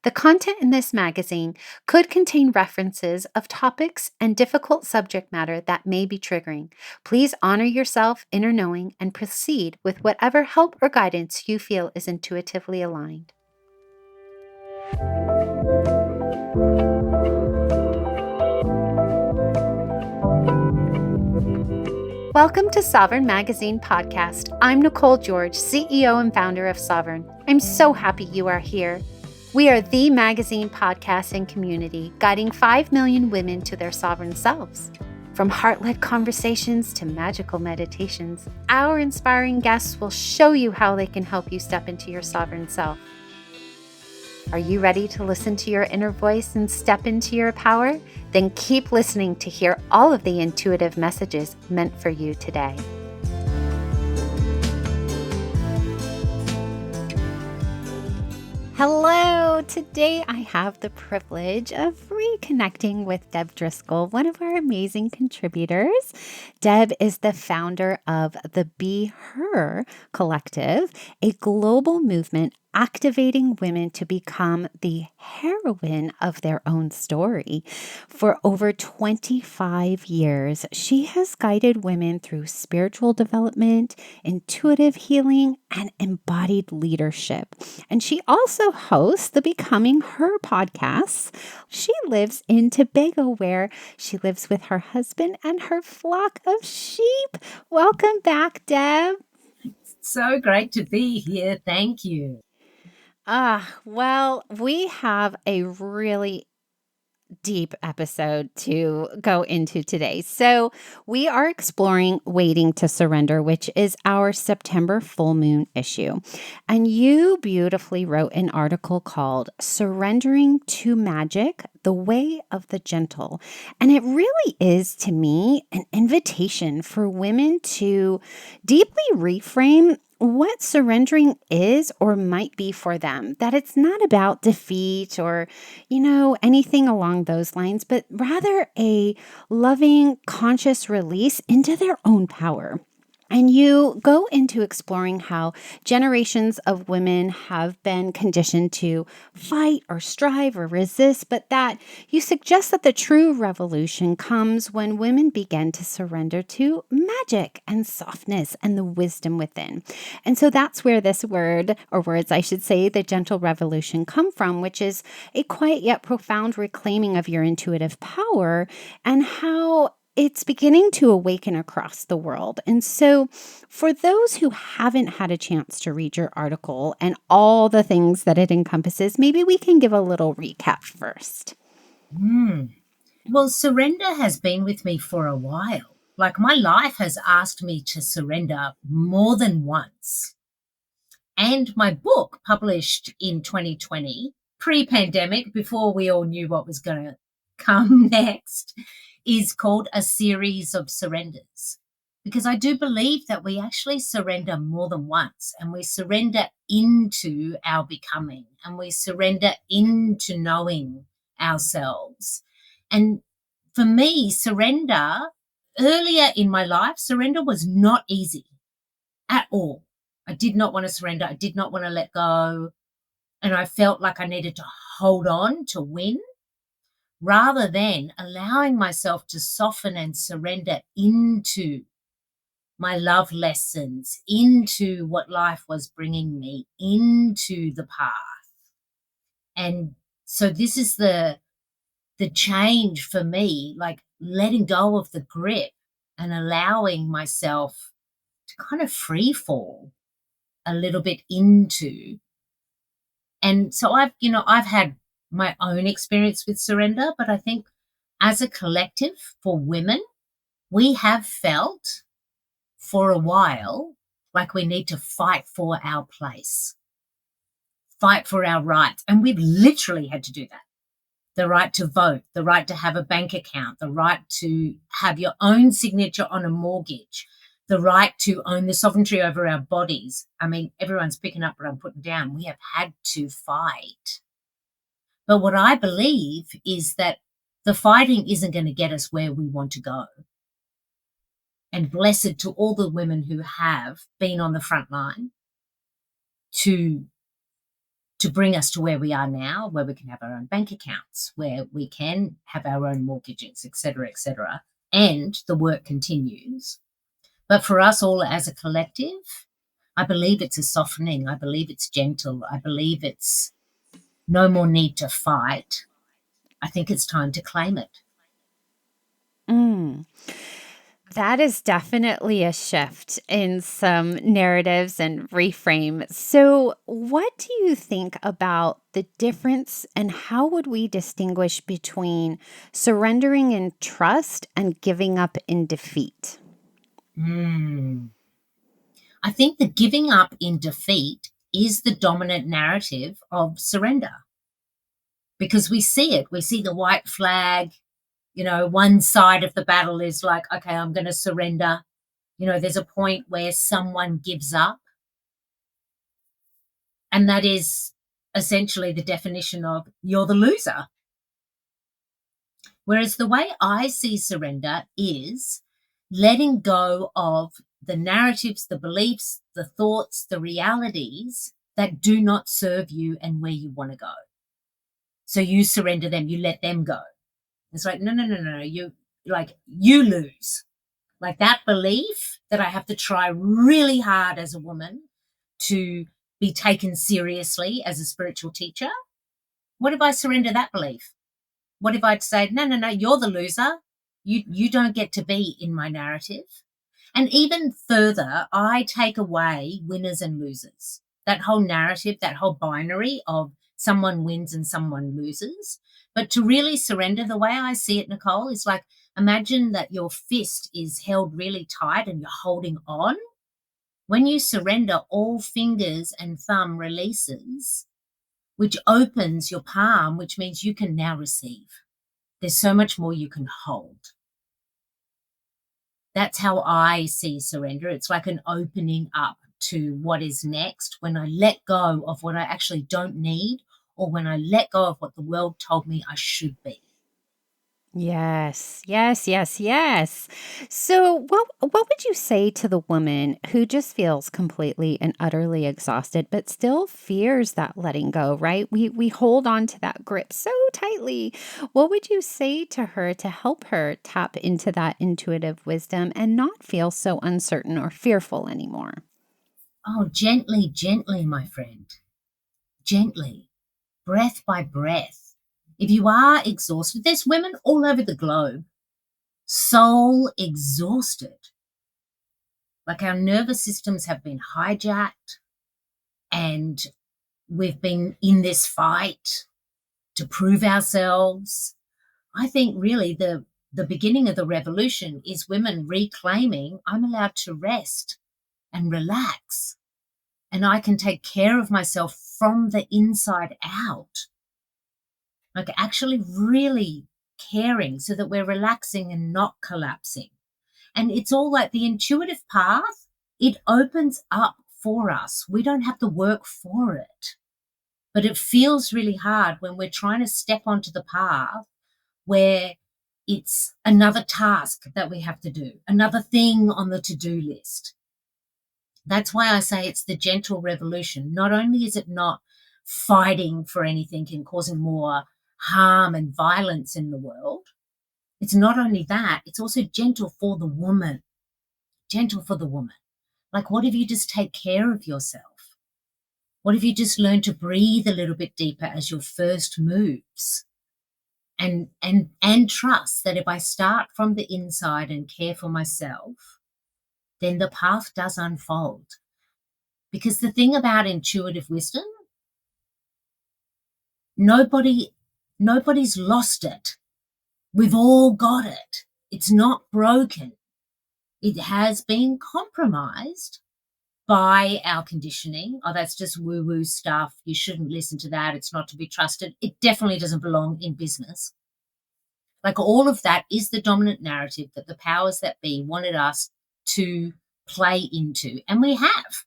The content in this magazine could contain references of topics and difficult subject matter that may be triggering. Please honor yourself, inner knowing, and proceed with whatever help or guidance you feel is intuitively aligned. Welcome to Sovereign Magazine Podcast. I'm Nicole George, CEO and founder of Sovereign. I'm so happy you are here. We are the magazine podcast and community guiding 5 million women to their sovereign selves. From heart-led conversations to magical meditations, our inspiring guests will show you how they can help you step into your sovereign self. Are you ready to listen to your inner voice and step into your power? Then keep listening to hear all of the intuitive messages meant for you today. Hello! Today I have the privilege of reconnecting with Deb Driscoll, one of our amazing contributors. Deb is the founder of the BeHER collective, a global movement activating women to become the heroine of their own story. For over 25 years, she has guided women through spiritual development, intuitive healing, and embodied leadership. And she also hosts the Becoming Her podcasts. She lives in Tobago, where she lives with her husband and her flock of sheep. Welcome back, Deb. So great to be here. Thank you. Well, we have a really deep episode to go into today. So, we are exploring Waiting to Surrender, which is our September full moon issue. And you beautifully wrote an article called Surrendering to Magic, the Way of the Gentle. And it really is, to me, an invitation for women to deeply reframe what surrendering is or might be for them, that it's not about defeat or, anything along those lines, but rather a loving, conscious release into their own power. And you go into exploring how generations of women have been conditioned to fight or strive or resist, but that you suggest that the true revolution comes when women begin to surrender to magic and softness and the wisdom within. And so that's where this word, or words I should say, the gentle revolution come from, which is a quiet yet profound reclaiming of your intuitive power and how it's beginning to awaken across the world. And so for those who haven't had a chance to read your article and all the things that it encompasses, maybe we can give a little recap first. Well, surrender has been with me for a while. Like, my life has asked me to surrender more than once. And my book, published in 2020, pre-pandemic, before we all knew what was going to come next, is called A Series of Surrenders. Because I do believe that we actually surrender more than once, and we surrender into our becoming, and we surrender into knowing ourselves. And for me, surrender, earlier in my life, surrender was not easy at all. I did not want to surrender. I did not want to let go. And I felt like I needed to hold on to win, rather than allowing myself to soften and surrender into my love lessons, into what life was bringing me, into the path. And so this is the change for me, like letting go of the grip and allowing myself to kind of free fall a little bit into. And so I've had my own experience with surrender, but I think as a collective for women, we have felt for a while like we need to fight for our place, fight for our rights. And we've literally had to do that. The right to vote, the right to have a bank account, the right to have your own signature on a mortgage, the right to own the sovereignty over our bodies. I mean, everyone's picking up what I'm putting down. We have had to fight. But what I believe is that the fighting isn't going to get us where we want to go. And blessed to all the women who have been on the front line to to bring us to where we are now, where we can have our own bank accounts, where we can have our own mortgages, et cetera, and the work continues. But for us all as a collective, I believe it's a softening. I believe it's gentle. I believe it's no more need to fight. I think it's time to claim it. Mm. That is definitely a shift in some narratives and reframe. So, what do you think about the difference and how would we distinguish between surrendering in trust and giving up in defeat? Mm. I think the giving up in defeat is the dominant narrative of surrender because we see it. We see the white flag. One side of the battle is like, okay, I'm going to surrender. There's a point where someone gives up, and that is essentially the definition of you're the loser. Whereas the way I see surrender is letting go of the narratives, the beliefs, the thoughts, the realities that do not serve you and where you want to go. So you surrender them, you let them go. It's like, no, you lose. Like that belief that I have to try really hard as a woman to be taken seriously as a spiritual teacher. What if I surrender that belief? What if I'd say, no, you're the loser. You don't get to be in my narrative. And even further, I take away winners and losers. That whole narrative, that whole binary of someone wins and someone loses. But to really surrender, the way I see it, Nicole, is like imagine that your fist is held really tight and you're holding on. When you surrender, all fingers and thumb releases, which opens your palm, which means you can now receive. There's so much more you can hold. That's how I see surrender. It's like an opening up to what is next when I let go of what I actually don't need or when I let go of what the world told me I should be. Yes, yes, yes, yes. So, what would you say to the woman who just feels completely and utterly exhausted, but still fears that letting go? Right? We hold on to that grip so tightly. What would you say to her to help her tap into that intuitive wisdom and not feel so uncertain or fearful anymore? Oh, gently, gently, my friend. Gently, breath by breath. If you are exhausted, there's women all over the globe, soul exhausted. Like our nervous systems have been hijacked and we've been in this fight to prove ourselves. I think really the beginning of the revolution is women reclaiming I'm allowed to rest and relax and I can take care of myself from the inside out. Like actually really caring so that we're relaxing and not collapsing. And it's all like the intuitive path, it opens up for us. We don't have to work for it. But it feels really hard when we're trying to step onto the path where it's another task that we have to do, another thing on the to-do list. That's why I say it's the gentle revolution. Not only is it not fighting for anything and causing more harm and violence in the world, it's not only that, it's also gentle for the woman. Gentle for the woman. Like, what if you just take care of yourself? What if you just learn to breathe a little bit deeper as your first moves? And trust that if I start from the inside and care for myself, then the path does unfold. Because the thing about intuitive wisdom, nobody's lost it. We've all got it. It's not broken. It has been compromised by our conditioning. Oh, that's just woo-woo stuff. You shouldn't listen to that. It's not to be trusted. It definitely doesn't belong in business. Like all of that is the dominant narrative that the powers that be wanted us to play into. And we have.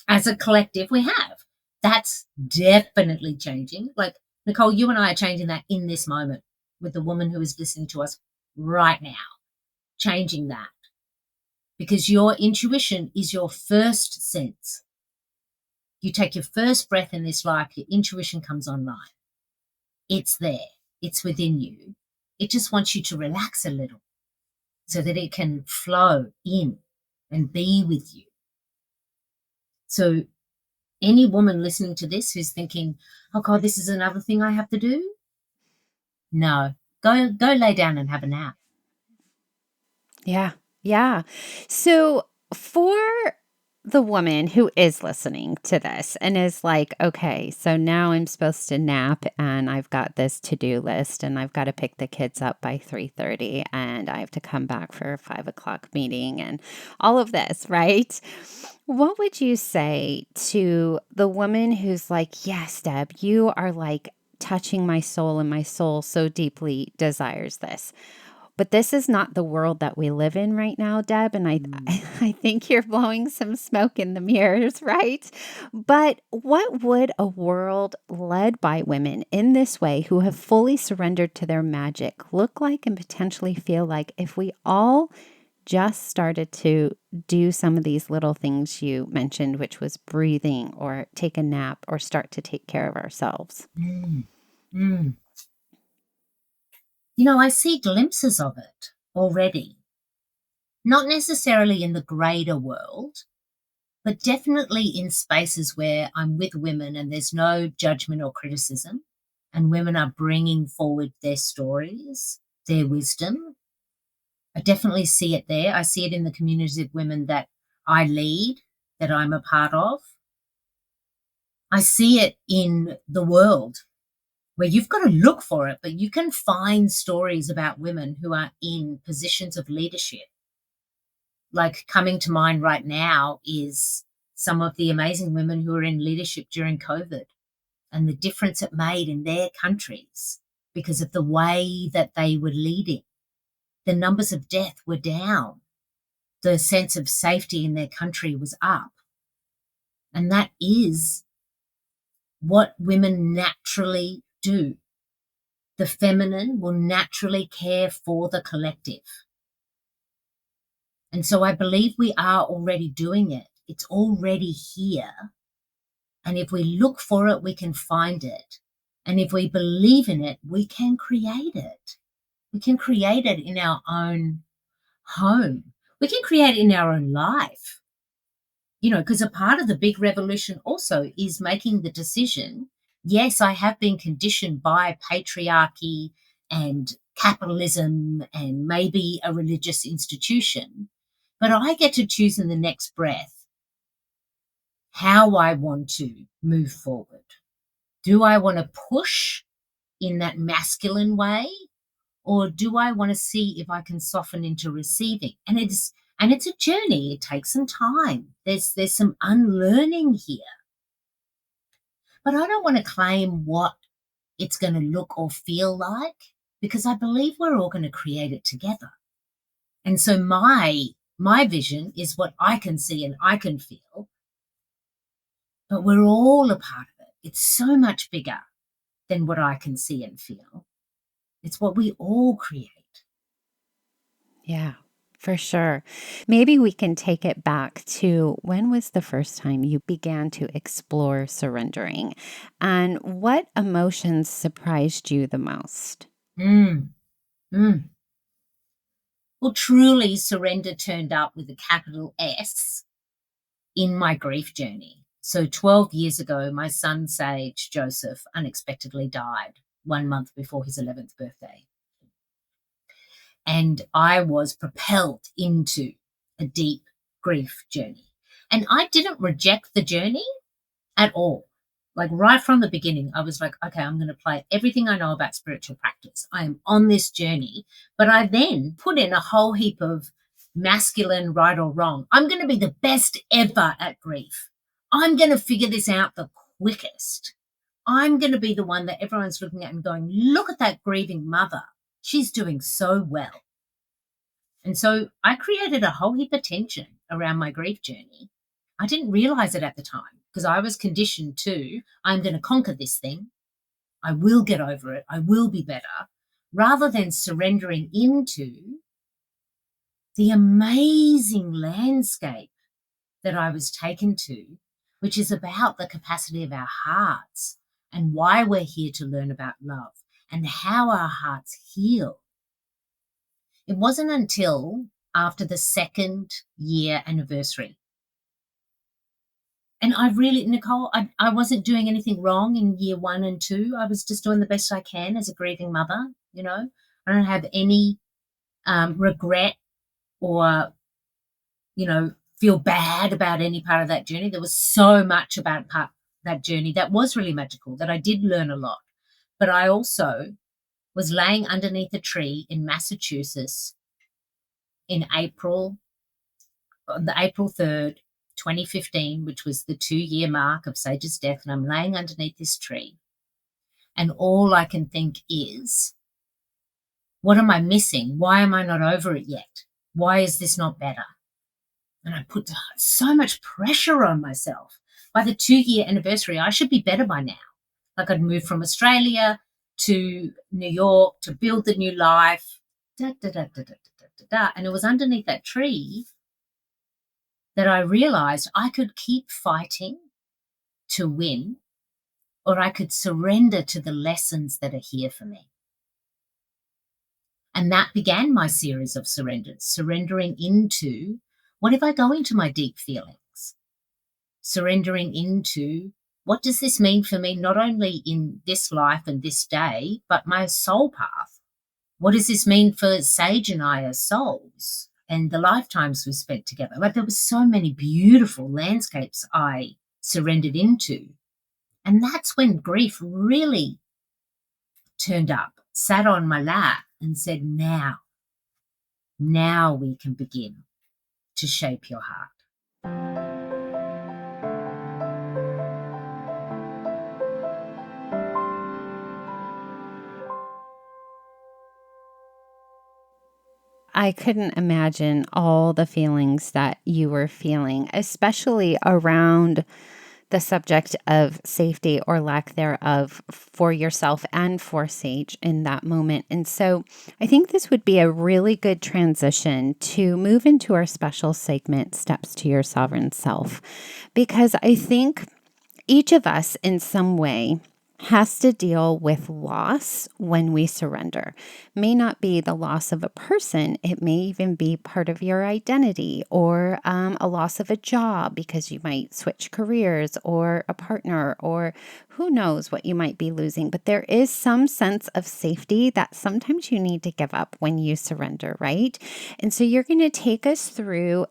As a collective, we have. That's definitely changing. Like, Nicole, you and I are changing that in this moment with the woman who is listening to us right now, changing that. Because your intuition is your first sense. You take your first breath in this life, your intuition comes online. It's there. It's within you. It just wants you to relax a little so that it can flow in and be with you. So any woman listening to this who's thinking, oh God, this is another thing I have to do. No, go lay down and have a nap. Yeah. Yeah. So for the woman who is listening to this and is like, okay, so now I'm supposed to nap and I've got this to-do list and I've got to pick the kids up by 3:30 and I have to come back for a 5 o'clock meeting and all of this, right? What would you say to the woman who's like, yes, Deb, you are like touching my soul and my soul so deeply desires this? But this is not the world that we live in right now, Deb. And I think you're blowing some smoke in the mirrors, right? But what would a world led by women in this way who have fully surrendered to their magic look like and potentially feel like if we all just started to do some of these little things you mentioned, which was breathing or take a nap or start to take care of ourselves? Mm. Mm. I see glimpses of it already. Not necessarily in the greater world, but definitely in spaces where I'm with women and there's no judgment or criticism, and women are bringing forward their stories, their wisdom. I definitely see it there. I see it in the communities of women that I lead, that I'm a part of. I see it in the world where you've got to look for it, but you can find stories about women who are in positions of leadership. Like coming to mind right now is some of the amazing women who are in leadership during COVID and the difference it made in their countries because of the way that they were leading. The numbers of death were down. The sense of safety in their country was up. And that is what women naturally do. The feminine will naturally care for the collective. And so I believe we are already doing it. It's already here. And if we look for it, we can find it. And if we believe in it, we can create it. We can create it in our own home. We can create it in our own life. Because a part of the big revolution also is making the decision. Yes, I have been conditioned by patriarchy and capitalism and maybe a religious institution, but I get to choose in the next breath how I want to move forward. Do I want to push in that masculine way, or do I want to see if I can soften into receiving? And it's a journey. It takes some time. There's some unlearning here. But I don't want to claim what it's going to look or feel like because I believe we're all going to create it together. And so my vision is what I can see and I can feel, but we're all a part of it. It's so much bigger than what I can see and feel. It's what we all create. Yeah, for sure. Maybe we can take it back to when was the first time you began to explore surrendering and what emotions surprised you the most? Mm, mm. Well, truly, surrender turned up with a capital S in my grief journey. So 12 years ago, my son Sage Joseph unexpectedly died 1 month before his 11th birthday. And I was propelled into a deep grief journey. And I didn't reject the journey at all. Like right from the beginning, I was like, okay, I'm going to apply everything I know about spiritual practice. I am on this journey. But I then put in a whole heap of masculine right or wrong. I'm going to be the best ever at grief. I'm going to figure this out the quickest. I'm going to be the one that everyone's looking at and going, look at that grieving mother. She's doing so well. And so I created a whole heap of tension around my grief journey. I didn't realize it at the time because I was conditioned to, I'm going to conquer this thing. I will get over it. I will be better, rather than surrendering into the amazing landscape that I was taken to which is about the capacity of our hearts and why we're here to learn about love and how our hearts heal. It wasn't until after the 2nd year anniversary. And I really, Nicole, I wasn't doing anything wrong in year 1 and 2. I was just doing the best I can as a grieving mother, you know. I don't have any regret or, you know, feel bad about any part of that journey. There was so much about that journey that was really magical, that I did learn a lot. But I also was laying underneath a tree in Massachusetts in on the April 3rd, 2015, which was the 2-year mark of Sage's death, and I'm laying underneath this tree. And all I can think is, what am I missing? Why am I not over it yet? Why is this not better? And I put so much pressure on myself. By the 2-year anniversary, I should be better by now. Like, I'd moved from Australia to New York to build the new life. And it was underneath that tree that I realized I could keep fighting to win, or I could surrender to the lessons that are here for me. And that began my series of surrenders, surrendering into, what if I go into my deep feelings? Surrendering into, what does this mean for me, not only in this life and this day, but my soul path? What does this mean for Sage and I as souls and the lifetimes we've spent together? Like, there were so many beautiful landscapes I surrendered into. And that's when grief really turned up, sat on my lap and said, now we can begin to shape your heart. I couldn't imagine all the feelings that you were feeling, especially around the subject of safety or lack thereof for yourself and for Sage in that moment. And so I think this would be a really good transition to move into our special segment, Steps to Your Sovereign Self, because I think each of us in some way has to deal with loss when we surrender. May not be the loss of a person. It may even be part of your identity, or a loss of a job because you might switch careers, or a partner, or who knows what you might be losing. But there is some sense of safety that sometimes you need to give up when you surrender, right? And so you're going to take us through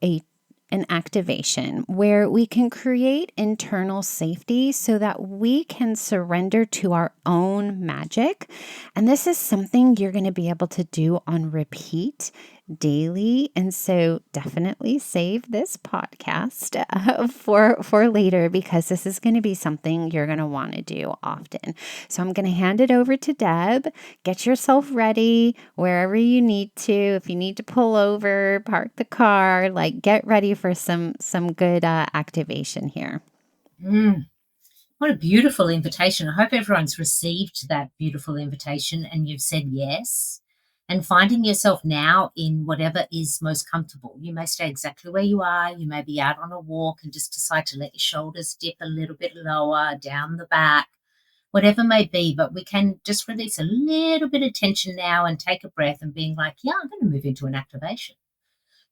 an activation where we can create internal safety so that we can surrender to our own magic. And this is something you're going to be able to do on repeat daily. And so definitely save this podcast for later, because this is going to be something you're going to want to do often. So I'm going to hand it over to Deb. Get yourself ready wherever you need to. If you need to pull over, park the car, like, get ready for some good activation here. What a beautiful invitation. I hope everyone's received that beautiful invitation and you've said yes. And finding yourself now in whatever is most comfortable. You may stay exactly where you are. You may be out on a walk and just decide to let your shoulders dip a little bit lower down the back, whatever may be. But we can just release a little bit of tension now and take a breath and being like, yeah, I'm going to move into an activation.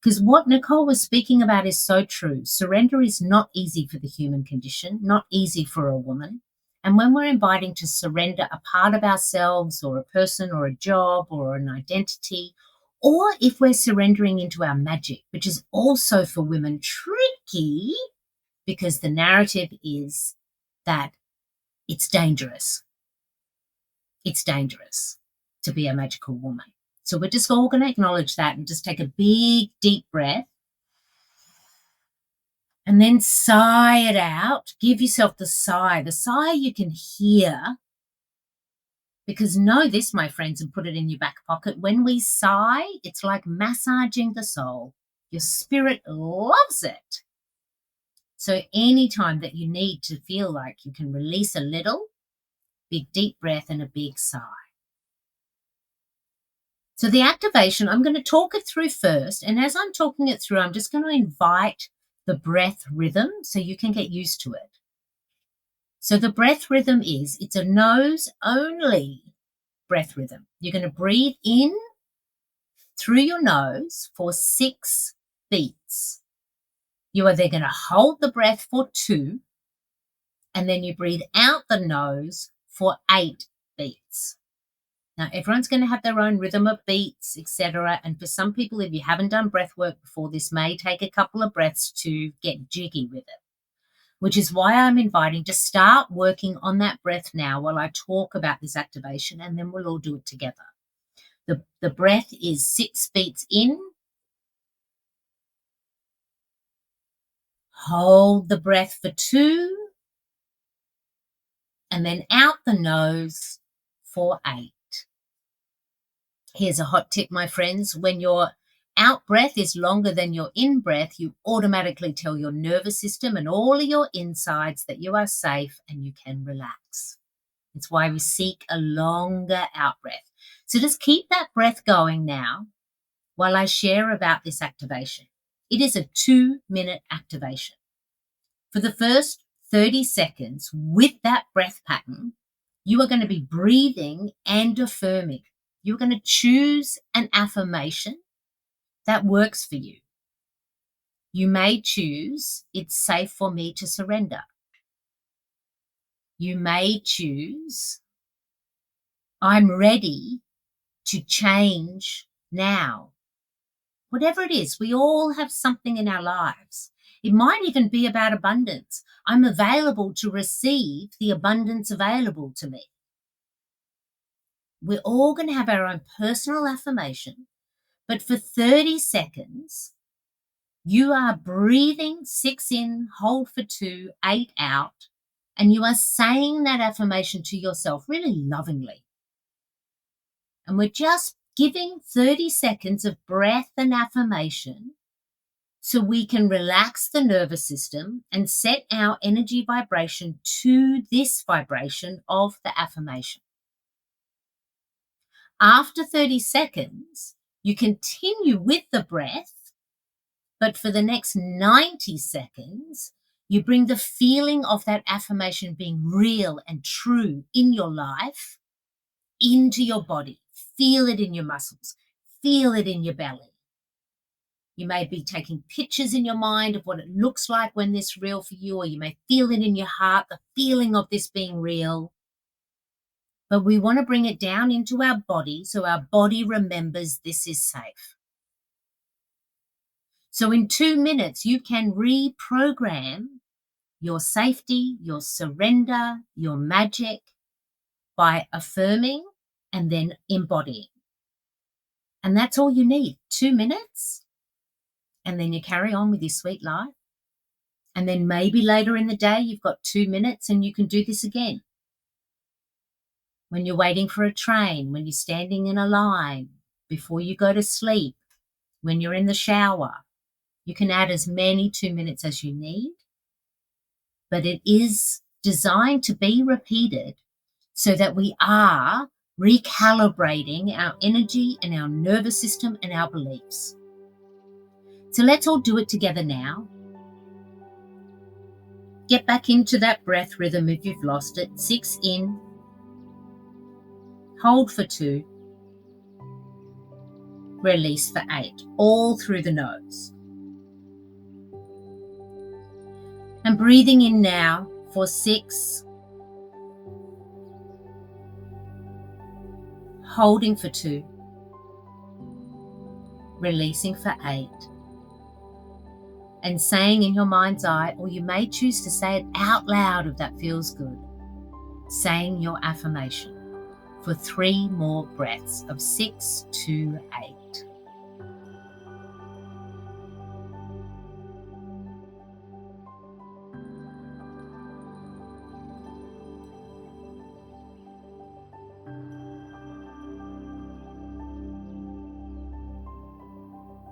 Because what Nicole was speaking about is so true. Surrender is not easy for the human condition, not easy for a woman. And when we're inviting to surrender a part of ourselves or a person or a job or an identity, or if we're surrendering into our magic, which is also for women tricky, because the narrative is that it's dangerous. It's dangerous to be a magical woman. So we're just all going to acknowledge that and just take a big, deep breath. And then sigh it out. Give yourself the sigh. The sigh you can hear. Because know this, my friends, and put it in your back pocket. When we sigh, it's like massaging the soul. Your spirit loves it. So anytime that you need to feel like you can release a little, big deep breath and a big sigh. So the activation, I'm going to talk it through first. And as I'm talking it through, I'm just going to invite the breath rhythm so you can get used to it. So the breath rhythm it's a nose-only breath rhythm. You're going to breathe in through your nose for 6 beats. You are then going to hold the breath for 2, and then you breathe out the nose for 8 beats. Now, everyone's going to have their own rhythm of beats, etc. And for some people, if you haven't done breath work before, this may take a couple of breaths to get jiggy with it, which is why I'm inviting to start working on that breath now while I talk about this activation, and then we'll all do it together. The breath is 6 beats in. Hold the breath for 2. And then out the nose for 8. Here's a hot tip, my friends. When your out breath is longer than your in breath, you automatically tell your nervous system and all of your insides that you are safe and you can relax. It's why we seek a longer out breath. So just keep that breath going now while I share about this activation. It is a 2-minute activation. For the first 30 seconds with that breath pattern, you are going to be breathing and affirming. You're going to choose an affirmation that works for you. You may choose, it's safe for me to surrender. You may choose, I'm ready to change now. Whatever it is, we all have something in our lives. It might even be about abundance. I'm available to receive the abundance available to me. We're all going to have our own personal affirmation, but for 30 seconds, you are breathing 6 in, hold for 2, 8 out, and you are saying that affirmation to yourself really lovingly. And we're just giving 30 seconds of breath and affirmation so we can relax the nervous system and set our energy vibration to this vibration of the affirmation. After 30 seconds, you continue with the breath, but for the next 90 seconds, you bring the feeling of that affirmation being real and true in your life into your body. Feel it in your muscles. Feel it in your belly. You may be taking pictures in your mind of what it looks like when this is real for you, or you may feel it in your heart, the feeling of this being real. But we want to bring it down into our body so our body remembers this is safe. So in 2 minutes, you can reprogram your safety, your surrender, your magic by affirming and then embodying. And that's all you need, 2 minutes. And then you carry on with your sweet life. And then maybe later in the day, you've got 2 minutes and you can do this again. When you're waiting for a train, when you're standing in a line, before you go to sleep, when you're in the shower, you can add as many 2 minutes as you need. But it is designed to be repeated so that we are recalibrating our energy and our nervous system and our beliefs. So let's all do it together now. Get back into that breath rhythm if you've lost it. 6 in, hold for 2, release for 8, all through the nose. And breathing in now for 6, holding for 2, releasing for 8, and saying in your mind's eye, or you may choose to say it out loud if that feels good, saying your affirmation for 3 more breaths of 6 to 8.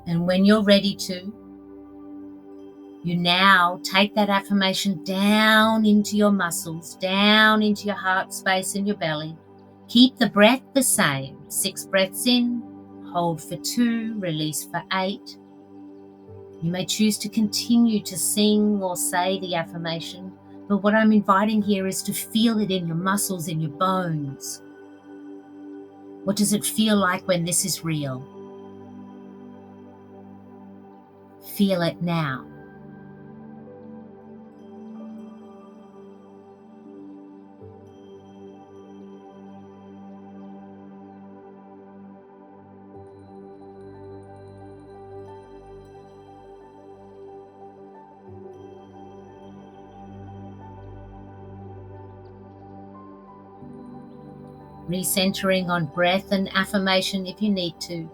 And when you're ready to, you now take that affirmation down into your muscles, down into your heart space and your belly. Keep the breath the same. 6 breaths in, hold for 2, release for 8. You may choose to continue to sing or say the affirmation, but what I'm inviting here is to feel it in your muscles, in your bones. What does it feel like when this is real? Feel it now. Recentering on breath and affirmation if you need to.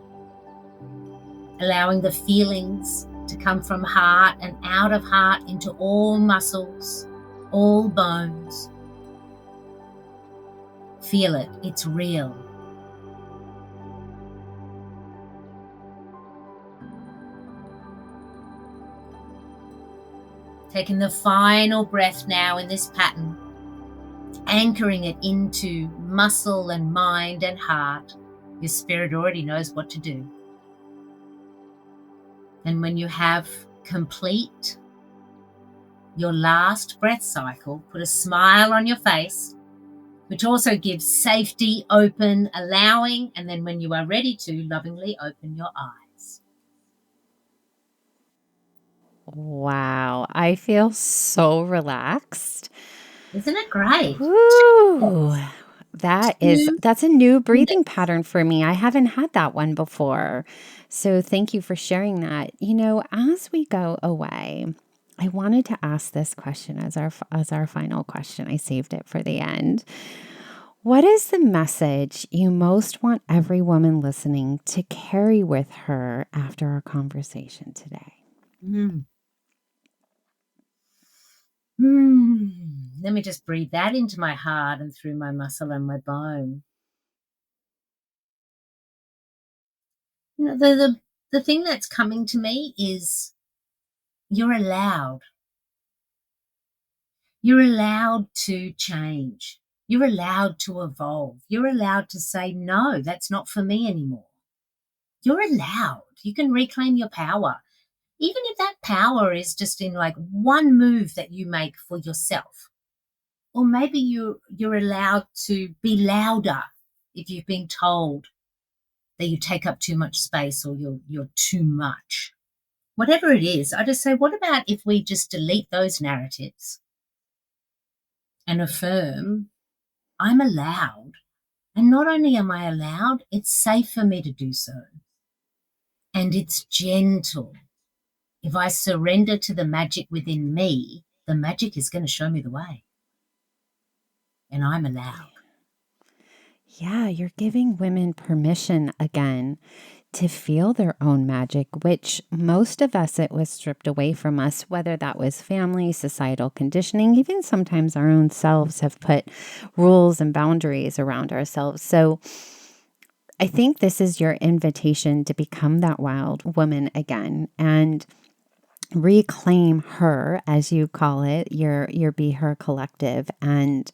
Allowing the feelings to come from heart and out of heart into all muscles, all bones. Feel it, it's real. Taking the final breath now in this pattern, anchoring it into muscle and mind and heart. Your spirit already knows what to do. And when you have complete your last breath cycle, put a smile on your face, which also gives safety, open, allowing, and then when you are ready to, lovingly open your eyes. Wow, I feel so relaxed. Isn't it great? Woo! Two That's a new breathing minutes. pattern for me. I haven't had that one before. So thank you for sharing that. As we go away, I wanted to ask this question as our final question. I saved it for the end. What is the message you most want every woman listening to carry with her after our conversation today? Let me just breathe that into my heart and through my muscle and my bone. The thing that's coming to me is you're allowed. You're allowed to change. You're allowed to evolve. You're allowed to say, no, that's not for me anymore. You're allowed. You can reclaim your power. Even if that power is just in like one move that you make for yourself. Or maybe you're allowed to be louder if you've been told that you take up too much space or you're too much. Whatever it is, I just say, what about if we just delete those narratives and affirm, I'm allowed. And not only am I allowed, it's safe for me to do so. And it's gentle. If I surrender to the magic within me, the magic is going to show me the way. And I'm allowed. Yeah, you're giving women permission again to feel their own magic, which most of us, it was stripped away from us, whether that was family, societal conditioning, even sometimes our own selves have put rules and boundaries around ourselves. So I think this is your invitation to become that wild woman again and reclaim her, as you call it, your BeHER collective. And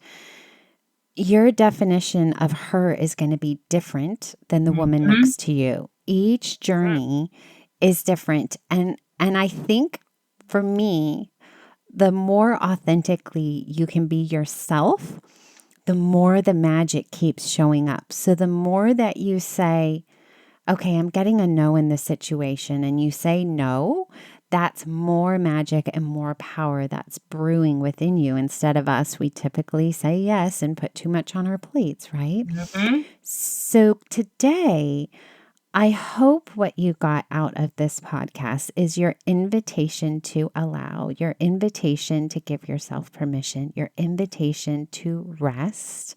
your definition of her is going to be different than the woman next to you. Each journey is different. And I think for me, the more authentically you can be yourself, the more the magic keeps showing up. So the more that you say, okay, I'm getting a no in this situation, and you say no, that's more magic and more power that's brewing within you. Instead of us, we typically say yes and put too much on our plates, right? So today, I hope what you got out of this podcast is your invitation to allow, your invitation to give yourself permission, your invitation to rest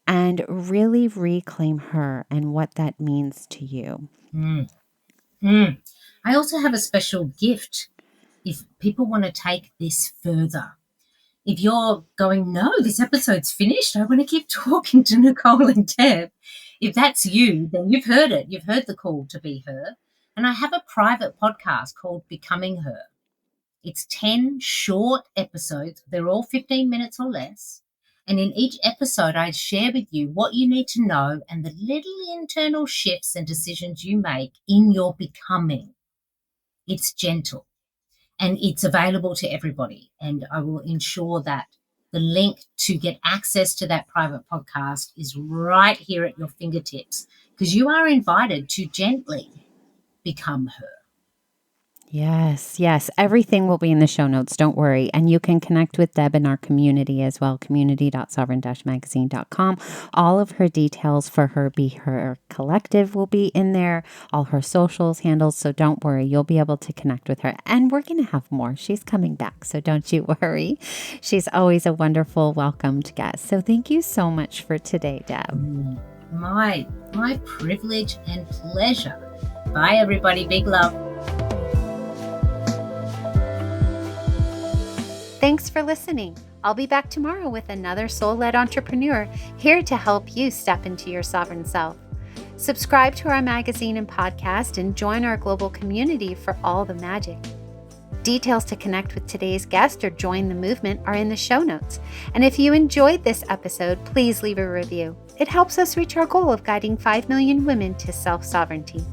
and really reclaim her and what that means to you. I also have a special gift if people want to take this further. If you're going, no, this episode's finished, I want to keep talking to Nicole and Deb. If that's you, then you've heard it. You've heard the call to be her. And I have a private podcast called Becoming Her. It's 10 short episodes. They're all 15 minutes or less. And in each episode, I share with you what you need to know and the little internal shifts and decisions you make in your becoming. It's gentle. and it's available to everybody. And I will ensure that the link to get access to that private podcast is right here at your fingertips, because you are invited to gently become her. Yes, yes. Everything will be in the show notes. Don't worry. And you can connect with Deb in our community as well, community.sovereign-magazine.com. All of her details for her BeHER collective will be in there, all her socials handles. So don't worry. You'll be able to connect with her. And we're going to have more. She's coming back. So don't you worry. She's always a wonderful, welcomed guest. So thank you so much for today, Deb. My privilege and pleasure. Bye, everybody. Big love. Thanks for listening. I'll be back tomorrow with another soul-led entrepreneur here to help you step into your sovereign self. Subscribe to our magazine and podcast and join our global community for all the magic. Details to connect with today's guest or join the movement are in the show notes. And if you enjoyed this episode, please leave a review. It helps us reach our goal of guiding 5 million women to self-sovereignty.